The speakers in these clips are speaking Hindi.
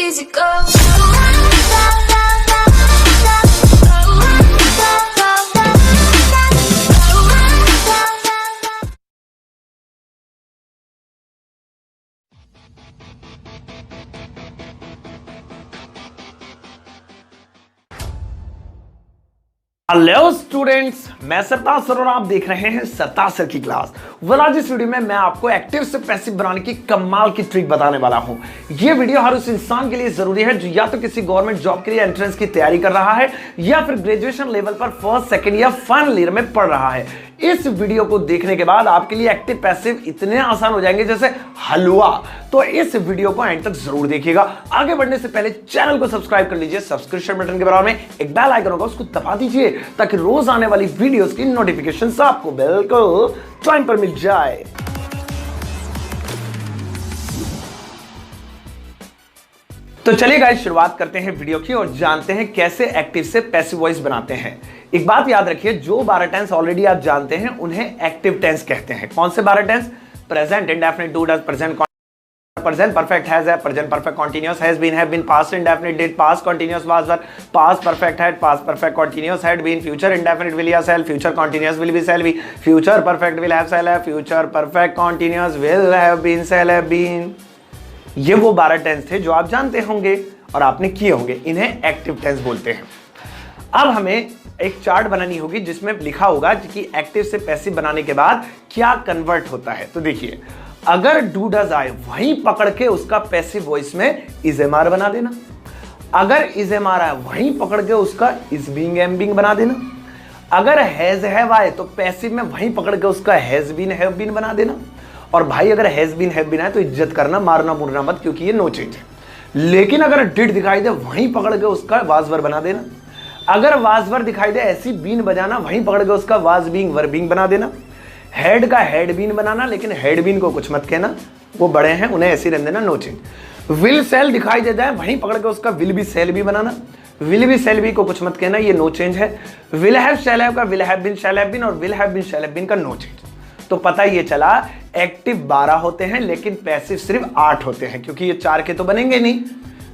easy go. हेलो स्टूडेंट्स, मैं सरताज सर और आप देख रहे हैं सरताज सर की क्लास। आज इस वीडियो में मैं आपको एक्टिव से पैसिव बनाने की कमाल की ट्रिक बताने वाला हूं। ये वीडियो हर उस इंसान के लिए जरूरी है जो या तो किसी गवर्नमेंट जॉब के लिए एंट्रेंस की तैयारी कर रहा है या फिर ग्रेजुएशन लेवल पर फर्स्ट, सेकंड या फाइनल ईयर में पढ़ रहा है। इस वीडियो को देखने के बाद आपके लिए एक्टिव पैसिव इतने आसान हो जाएंगे जैसे हलवा। तो इस वीडियो को एंड तक जरूर देखिएगा। आगे बढ़ने से पहले चैनल को सब्सक्राइब कर लीजिए, सब्सक्रिप्शन बटन के बराबर में एक बेल आइकन होगा उसको दबा दीजिए ताकि रोज आने वाली वीडियोस की नोटिफिकेशन आपको बिल्कुल टाइम पर मिल जाए। तो चलिए गाइस, शुरुआत करते हैं वीडियो की और जानते हैं कैसे एक्टिव से पैसिव वॉइस बनाते हैं। एक बात याद रखिए, जो 12 टेंस ऑलरेडी आप जानते हैं उन्हें एक्टिव टेंस कहते हैं। कौन से 12 tense? Present, indefinite, do, does, present perfect, has have, present perfect continuous, has been, have been, past indefinite, did, past continuous was were, past perfect had, past perfect continuous had been, future indefinite will या shall, future continuous will be shall be, future perfect will have shall have, future perfect continuous will have been shall have been. ये वो 12 टेंस थे जो आप जानते होंगे और आपने किए होंगे। इन्हें एक्टिव टेंस बोलते हैं। अब हमें एक चार्ट बनानी होगी जिसमें लिखा होगा कि एक्टिव से पैसिव बनाने के बाद क्या कन्वर्ट होता है। तो देखिए, अगर डू डज आए वहीं पकड़ के उसका पैसिव वॉइस में इज एम आर बना देना। अगर इज एम आर आए वहीं पकड़ के उसका इज बीइंग एम बीइंग बना देना। अगर हैज हैव आए तो पैसिव में वहीं पकड़ के उसका हैज बीन हैव बीन बना देना। और भाई अगर हैज बीन हैव बीन आए तो इज्जत करना, मारना मुरना मत, क्योंकि ये नो चेंज है। लेकिन अगर डिड दिखाई दे वहीं पकड़ के उसका वाज वर बना देना। अगर वाज वर दिखाई दे ऐसी बीन बजाना, वहीं पकड़ के उसका वाज बीइंग वर बीइंग बना देना। हेड का हेड बीन बनाना, लेकिन हेड बीन को कुछ मत कहना, वो बड़े हैं उन्हें ऐसे रहने देना, नो चेंज। विल सेल दिखाई दे जाए वहीं पकड़ के उसका विल बी सेल भी बनाना। विल बी सेल भी को कुछ मत कहना, ये नो चेंज है। विल हैव शैल हैव का will have been shall have been और will have been shall have been का नो चेंज। तो पता ये चला एक्टिव 12 होते हैं लेकिन पैसिव सिर्फ 8 होते हैं, क्योंकि ये 4 के तो बनेंगे नहीं।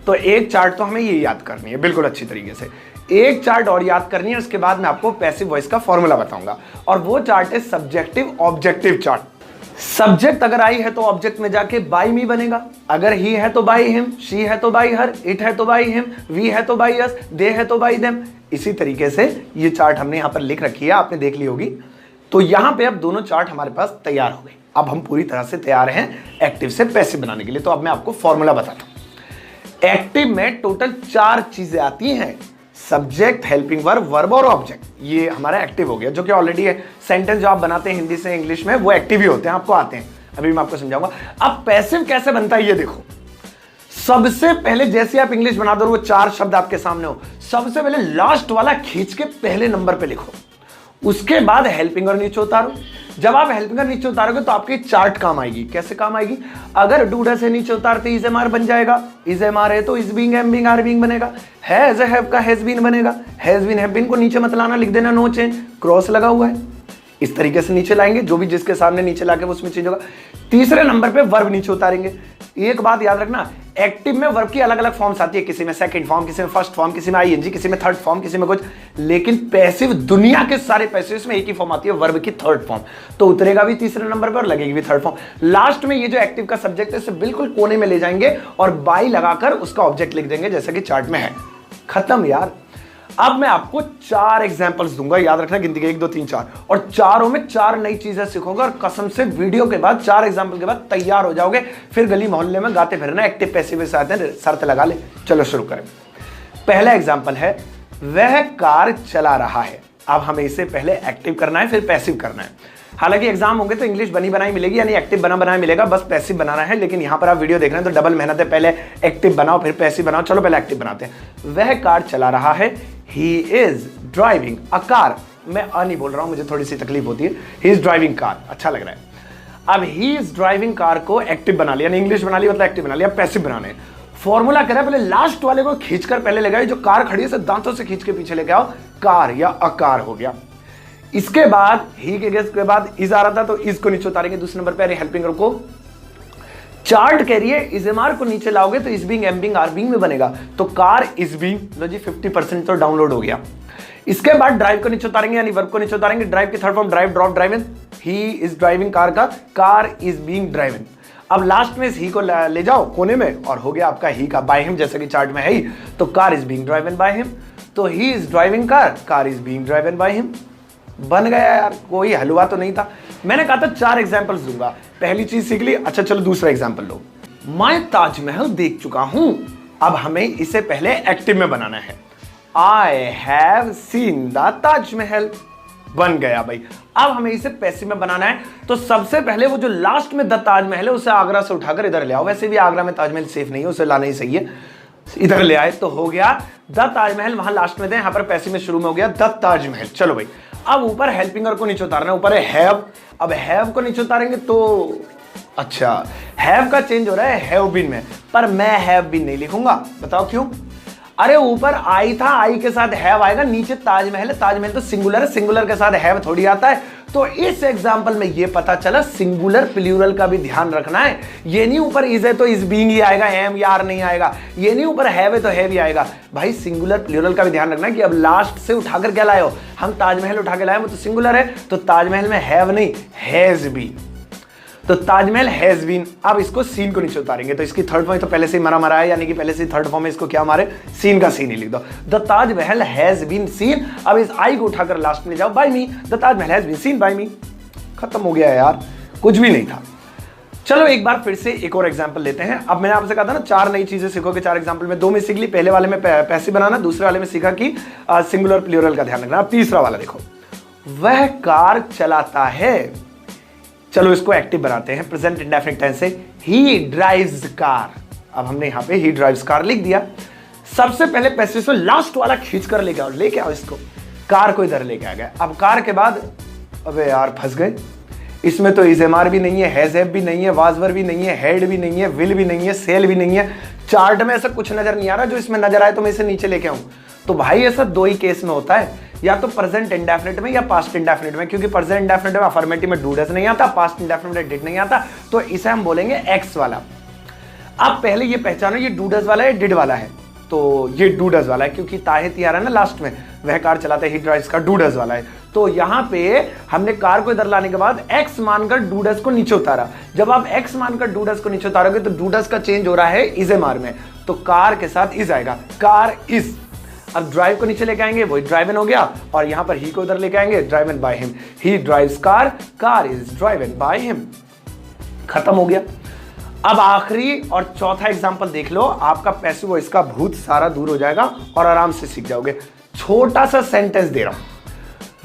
तो एक चार्ट तो हमें ये याद करनी है बिल्कुल अच्छी तरीके से। एक चार्ट और याद करनी है, उसके बाद मैं आपको पैसिव वॉइस का फॉर्मूला बताऊंगा। और वो चार्ट है सब्जेक्टिव ऑब्जेक्टिव चार्ट। सब्जेक्ट अगर आई है तो ऑब्जेक्ट में जाके बाय मी बनेगा। अगर ही है तो बाय हिम, शी है तो बाय हर, इट है तो बाय हिम, वी है तो बाय अस, दे है तो बाय देम। इसी तरीके से ये चार्ट हमने यहां पर लिख रखी है, आपने देख ली होगी। तो यहां पे अब दोनों चार्ट हमारे पास तैयार हो गए। अब हम पूरी तरह से तैयार हैं एक्टिव से पैसिव बनाने के लिए। तो अब मैं आपको फॉर्मूला बताता हूं। एक्टिव में टोटल 4 चीजें आती हैं, सब्जेक्ट, हेल्पिंग वर्ब, वर्ब और ऑब्जेक्ट। ये हमारा एक्टिव हो गया, जो कि ऑलरेडी है। सेंटेंस जो आप बनाते हैं हिंदी से इंग्लिश में वो एक्टिव ही होते हैं, आपको आते हैं। अभी मैं आपको समझाऊंगा। अब पैसिव कैसे बनता है ये देखो। सबसे पहले जैसे आप इंग्लिश बना दो, वो 4 शब्द आपके सामने हो, सबसे पहले लास्ट वाला खींच के पहले नंबर पे लिखो। उसके बाद हेल्पिंग और नीचे उतारो। जब आप हेल्पिंग और नीचे उतारोगे तो आपकी चार्ट काम आएगी। कैसे काम आएगी? अगर डू डज से नीचे उतारते इज एम आर बन जाएगा। इज एम आर है तो is being am being are being बनेगा। हैज हैव का हैज बीन बनेगा। हैज बीन हैव बीन को नीचे मत लाना, लिख देना नो चेंज, क्रॉस लगा हुआ है। इस तरीके से नीचे लाएंगे, जो भी जिसके सामने नीचे लाके उसमें चेंज होगा। तीसरे नंबर पे वर्ब नीचे उतारेंगे। एक बात याद रखना, एक्टिव में वर्ब की अलग अलग फॉर्म्स आती है, किसी में सेकंड फॉर्म, किसी में फर्स्ट फॉर्म, किसी में आईएनजी, किसी में थर्ड फॉर्म, किसी में कुछ। लेकिन पैसिव, दुनिया के सारे पैसिव में एक ही फॉर्म आती है, वर्ब की थर्ड फॉर्म। तो उतरेगा भी तीसरे नंबर पे और लगेगी भी थर्ड फॉर्म। लास्ट में ये जो एक्टिव का सब्जेक्ट है इसे बिल्कुल कोने में ले जाएंगे और बाई लगाकर उसका ऑब्जेक्ट लिख देंगे, जैसा कि चार्ट में है। खत्म यार। अब मैं आपको 4 एग्जांपल्स दूंगा, याद रखना, गिनती के 1 2 3 4, और चारों में 4 नई चीजें सीखोगे। और कसम से वीडियो के बाद 4 एग्जांपल के बाद तैयार हो जाओगे, फिर गली मोहल्ले में गाते फिरना एक्टिव पैसिव से आते हैं, शर्त लगा ले। चलो शुरू करें। पहला एग्जांपल है, वह कार चला रहा है। अब हमें इसे पहले एक्टिव करना है फिर पैसिव करना है। हालांकि एग्जाम होंगे तो इंग्लिश बनी बनाई मिलेगी, यानी एक्टिव बना बनाया मिलेगा, बस पैसिव बनाना है। लेकिन यहां पर आप वीडियो देख रहे हैं तो डबल मेहनत है, पहले एक्टिव बनाओ फिर पैसिव बनाओ। चलो पहले एक्टिव बनाते हैं। वह कार चला रहा है, ही इज ड्राइविंग अ कार। मैं नहीं बोल रहा हूं, मुझे थोड़ी सी तकलीफ होती है। ही इज ड्राइविंग कार, अच्छा लग रहा है। अब ही इज ड्राइविंग कार को एक्टिव बना लिया, इंग्लिश बना लिया मतलब एक्टिव बना लिया। पैसिव बनाने फॉर्मूला कह रहा है, पहले लास्ट वाले को खींचकर पहले लगाओ, जो कार खड़ी है दांतों से खींच के पीछे लेके आओ, कार या अकार हो गया। इसके बाद ही के गेस के बाद इज आ रहा था तो इज को नीचे उतारेंगे दूसरे नंबर पे, हेल्पिंग को। चार्ट कह रही है इज एम आर को नीचे लाओगे तो is being am being are being में बनेगा, तो कार इज बीइंग, लो जी 50% तो डाउनलोड हो गया। इसके बाद ड्राइव को नीचे उतारेंगे यानी वर्ब को नीचे उतारेंगे, ड्राइव की third form drive drop driving, he is driving car का, कार इज बीइंग ड्राइविंग। अब लास्ट में इस ही को ले जाओ कोने में और हो गया आपका ही का बाय हिम, जैसे कि चार्ट में है ही, तो car is being driven by him, तो he is driving car, car is being driven by him. बन गया यार, कोई हलवा तो नहीं था। मैंने कहा था 4 एग्जांपल्स दूंगा, पहली चीज सीख ली। अच्छा चलो दूसरा एग्जांपल लो। मैं ताजमहल देख चुका हूं, अब हमें इसे पहले एक्टिव में बनाना है। I have seen the Taj Mahal, बन गया भाई। अब हमें इसे पैसिव में बनाना है, तो सबसे पहले वो जो लास्ट में द ताजमहल है उसे आगरा से उठाकर इधर ले आओ। वैसे भी आगरा में ताजमहल सेफ नहीं है, उसे लाना ही सही है, इधर ले आए तो हो गया द ताजमहल। वहां लास्ट में थे, यहां पर पैसिव में शुरू में हो गया द ताजमहल। चलो भाई, अब ऊपर हेल्पिंगर को नीचे उतारना है, ऊपर है हैव। अब हैव को नीचे उतारेंगे तो अच्छा हैव का चेंज हो रहा है हैव बीन में, पर मैं हैव बीन नहीं लिखूंगा, बताओ क्यों? अरे ऊपर आई था, आई के साथ हैव आएगा, नीचे ताजमहल है, ताजमहल तो सिंगुलर है, सिंगुलर के साथ हैव थोड़ी आता है। तो इस एग्जांपल में ये पता चला सिंगुलर प्लूरल का भी ध्यान रखना है। ये नहीं ऊपर इज है तो इज बीइंग ही आएगा, एम या आर नहीं आएगा। ये नहीं ऊपर हैव है तो हैव ही आएगा। भाई सिंगुलर प्लूरल का भी ध्यान रखना है कि अब लास्ट से उठाकर क्या लाए हो, हम ताजमहल उठा के लाए, वो तो सिंगुलर है, तो ताजमहल में हैव नहीं हैज बीन, तो ताजमहल हैज बीन। अब इसको सीन को नीचे उतारेंगे, तो इसकी थर्ड फॉर्म तो पहले से ही मरा है, यानी कि पहले से थर्ड फॉर्म में इसको क्या मारे, सीन का सीन ही लिख दो। The Taj Mahal has been seen. अब इस आई को उठाकर लास्ट में जाओ, by me, the Taj Mahal has been seen by me. खत्म हो गया यार, कुछ भी नहीं था। चलो एक बार फिर से एक और एग्जांपल लेते हैं। अब मैंने आपसे कहा था ना 4 नई चीजें सीखोगे 4 एग्जांपल में, 2 में सीख ली, पहले वाले में पैसिव बनाना, दूसरे वाले में सीखा कि सिंगुलर प्लूरल का ध्यान रखना। अब तीसरा वाला देखो, वह कार चलाता है। चलो इसको एक्टिव बनाते हैं, प्रेजेंट इंडेफिनिट टेंस से, ही ड्राइव्स कार। अब हमने यहां पे ही ड्राइव्स कार लिख दिया। सबसे पहले पैसिव से लास्ट वाला खींच कर लेके आओ इसको, कार को इधर लेके आ गया। अब कार के बाद अबे यार फंस गए, इसमें तो इज एम आर भी नहीं है, हैज हैव भी नहीं है, वाजवर भी नहीं है, हेड भी नहीं है, विल भी नहीं है, सेल भी नहीं है। चार्ट में ऐसा कुछ नजर नहीं आ रहा, जो इसमें नजर आए तो मैं इसे नीचे लेके आऊं। तो भाई ऐसा 2 ही केस में होता है, या तो प्रेजेंट इंडेफिनिट में या पास्ट इंडेफिनिट में, क्योंकि प्रेजेंट इंडेफिनिट में अफर्मेटिव में डू डज नहीं आता, पास्ट इंडेफिनिट में डिड नहीं आता, तो इसे हम बोलेंगे एक्स वाला। अब पहले ये पहचानो ये डू डज वाला है, डिड वाला है, तो ये डू डज वाला है, क्योंकि ताहे आ रहा है ना लास्ट में, वह कार चलाता है, ही ड्राइव्स का डू डज वाला है। तो यहां पे हमने कार को इधर लाने के बाद एक्स मानकर डू डज को नीचे उतारा। जब आप एक्स मानकर डू डज को नीचे उतारोगे तो डू डज का चेंज हो रहा है इज एम आर में, तो कार के साथ इज आएगा, कार इज। अब ड्राइव को नीचे लेके आएंगे, वही ड्राइवन हो गया, और यहां पर ही को उधर लेके आएंगे, driven by him, he drives car, car is driven by him. खत्म हो गया। अब आखिरी और चौथा एग्जांपल देख लो, आपका पैसिव वॉइस का भूत सारा दूर हो जाएगा और आराम से सीख जाओगे। छोटा सा सेंटेंस दे रहा हूं,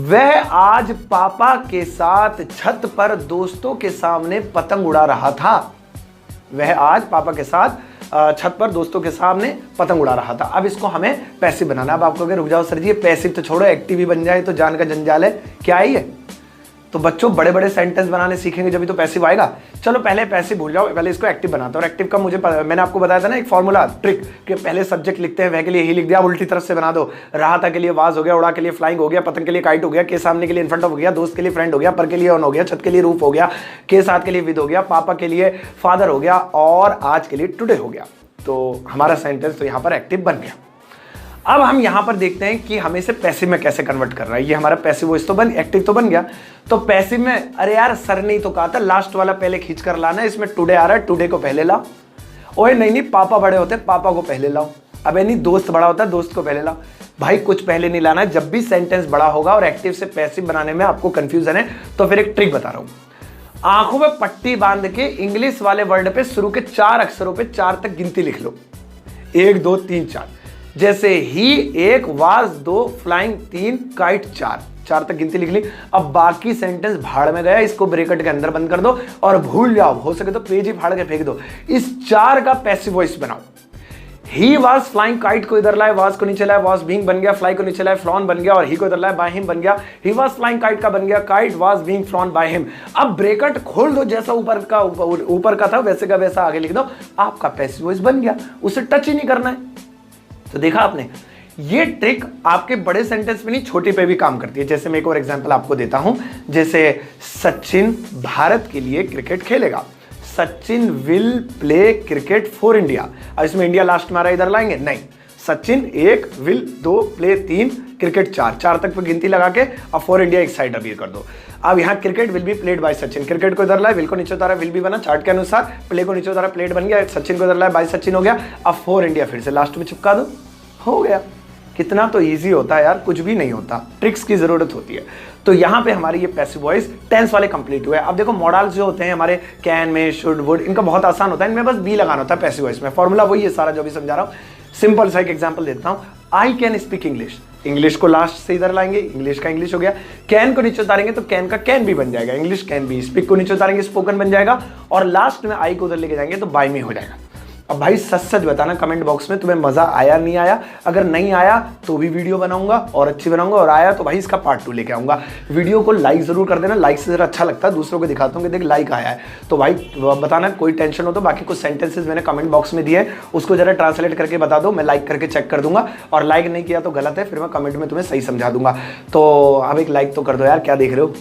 वह आज पापा के साथ छत पर दोस्तों के सामने पतंग उड़ा रहा था। वह आज पापा के साथ छत पर दोस्तों के सामने पतंग उड़ा रहा था। अब इसको हमें पैसिव बनाना। अब आपको रुक जाओ सर जी, पैसिव तो छोड़ो, एक्टिव ही बन जाए तो जान का जंजाल है, क्या ही है। तो बच्चों बड़े बड़े सेंटेंस बनाने सीखेंगे जब तो पैसिव आएगा। चलो पहले पैसिव भूल जाओ, पहले इसको एक्टिव बनाता हूं। और एक्टिव का मैंने आपको बताया था ना एक फॉर्मूला ट्रिक, कि पहले सब्जेक्ट लिखते हैं, वह के लिए ही लिख दिया, उल्टी तरफ से बना दो। रहा था के लिए वाज हो गया, उड़ा के लिए फ्लाइंग हो गया, पतंग के लिए काइट हो गया, के सामने के लिए इनफ्रंट हो गया, दोस्त के लिए फ्रेंड हो गया, पर के लिए ऑन हो गया, छत के लिए रूफ हो गया, के साथ के लिए विद हो गया, पापा के लिए फादर हो गया, और आज के लिए टुडे हो गया। तो हमारा सेंटेंस तो यहां पर एक्टिव बन गया। अब हम यहां पर देखते हैं कि हमें इसे पैसिव में कैसे कन्वर्ट कर रहा है। ये हमारा पैसिव वॉइस तो एक्टिव तो बन गया। तो पैसिव में, अरे यार सर ने तो कहा था लास्ट वाला पहले खींच कर लाना है, इसमें टुडे आ रहा है, टुडे को पहले लाओ। ओए नहीं पापा बड़े होते, पापा को पहले लाओ। अब नहीं दोस्त बड़ा होता है, दोस्त को पहले लाओ। भाई कुछ पहले नहीं लाना है। जब भी सेंटेंस बड़ा होगा और एक्टिव से पैसिव बनाने में आपको कंफ्यूजन है, तो फिर एक ट्रिक बता रहा हूं। आंखों में पट्टी बांध के इंग्लिश वाले वर्ड पे शुरू के 4 अक्षरों पे 4 तक गिनती लिख लो, 1 2 3 4। जैसे ही 1, वाज 2, फ्लाइंग 3, काइट 4 तक गिनती लिख ली। अब बाकी सेंटेंस भाड़ में गया, इसको ब्रैकेट के अंदर बंद कर दो और भूल जाओ, हो सके तो पेज ही फाड़ के फेंक दो। इस 4 का पैसिव वॉइस बनाओ। ही वाज फ्लाइंग, काइट को इधर लाए, वाज को नीचे लाए, वाज बीइंग बन गया, फ्लाई को नीचे लाए, फ्लॉन बन गया, और ही को इधर लाए, बाय हिम बन गया। ही वाज फ्लाइंग काइट का बन गया, kite was being flown by him. अब ब्रैकेट खोल दो, जैसा ऊपर का था वैसे का वैसा आगे लिख दो, आपका पैसिव वॉइस बन गया। उसे टच ही नहीं करना है। तो देखा आपने, ये ट्रिक आपके बड़े सेंटेंस में नहीं, छोटे पे भी काम करती है। जैसे मैं एक और एग्जांपल आपको देता हूं, जैसे सचिन भारत के लिए क्रिकेट खेलेगा। Sachin will play cricket for India. अब इसमें इंडिया लास्ट में आ रहा है, इधर लाएंगे नहीं। सचिन 1, विल 2, प्ले 3, क्रिकेट 4, 4 तक पे गिनती लगा के अब फॉर इंडिया एक साइड अब ये कर दो। अब यहाँ cricket will be played by Sachin, cricket को इधर लाए, विल को नीचे उतारा, विल भी बना चार्ट के अनुसार, प्ले को नीचे उतारा, प्लेट बन गया, सचिन को इधर लाए, बाय सचिन हो गया। अब फॉर इंडिया फिर से लास्ट में चिपका दो, हो गया। कितना तो इजी होता है यार, कुछ भी नहीं होता, ट्रिक्स की जरूरत होती है। तो यहाँ पे हमारी ये पैसिव वॉइस टेंस वाले कंप्लीट हुए। अब देखो मॉडल्स जो होते हैं हमारे कैन में, शुड, वुड, इनका बहुत आसान होता है, इनमें बस बी लगाना होता है पैसिव वॉइस में। फॉर्मूला वही है सारा जो भी समझा रहा हूँ। सिंपल सा एक एग्जांपल देता हूँ, I can speak English, English को लास्ट से इधर लाएंगे, इंग्लिश का इंग्लिश हो गया। कैन को नीचे उतारेंगे तो कैन का कैन भी बन जाएगा, इंग्लिश कैन भी। स्पीक को नीचे उतारेंगे, स्पोकन बन जाएगा। और लास्ट में आई को उधर लेके जाएंगे तो बाय में हो जाएगा। अब भाई सच सच बताना कमेंट बॉक्स में, तुम्हें मजा आया नहीं आया? अगर नहीं आया तो भी वीडियो बनाऊंगा और अच्छी बनाऊंगा, और आया तो भाई इसका पार्ट 2 लेके आऊंगा। वीडियो को लाइक जरूर कर देना, लाइक से जरा अच्छा लगता है, दूसरों को दिखाता हूँ कि देख लाइक आया है। तो भाई बताना कोई टेंशन हो तो। बाकी कुछ सेंटेंसेस मैंने कमेंट बॉक्स में दिए हैं, उसको जरा ट्रांसलेट करके बता दो, मैं लाइक करके चेक कर दूंगा। और लाइक नहीं किया तो गलत है, फिर मैं कमेंट में तुम्हें सही समझा दूंगा। तो अब एक लाइक तो कर दो यार, क्या देख रहे हो।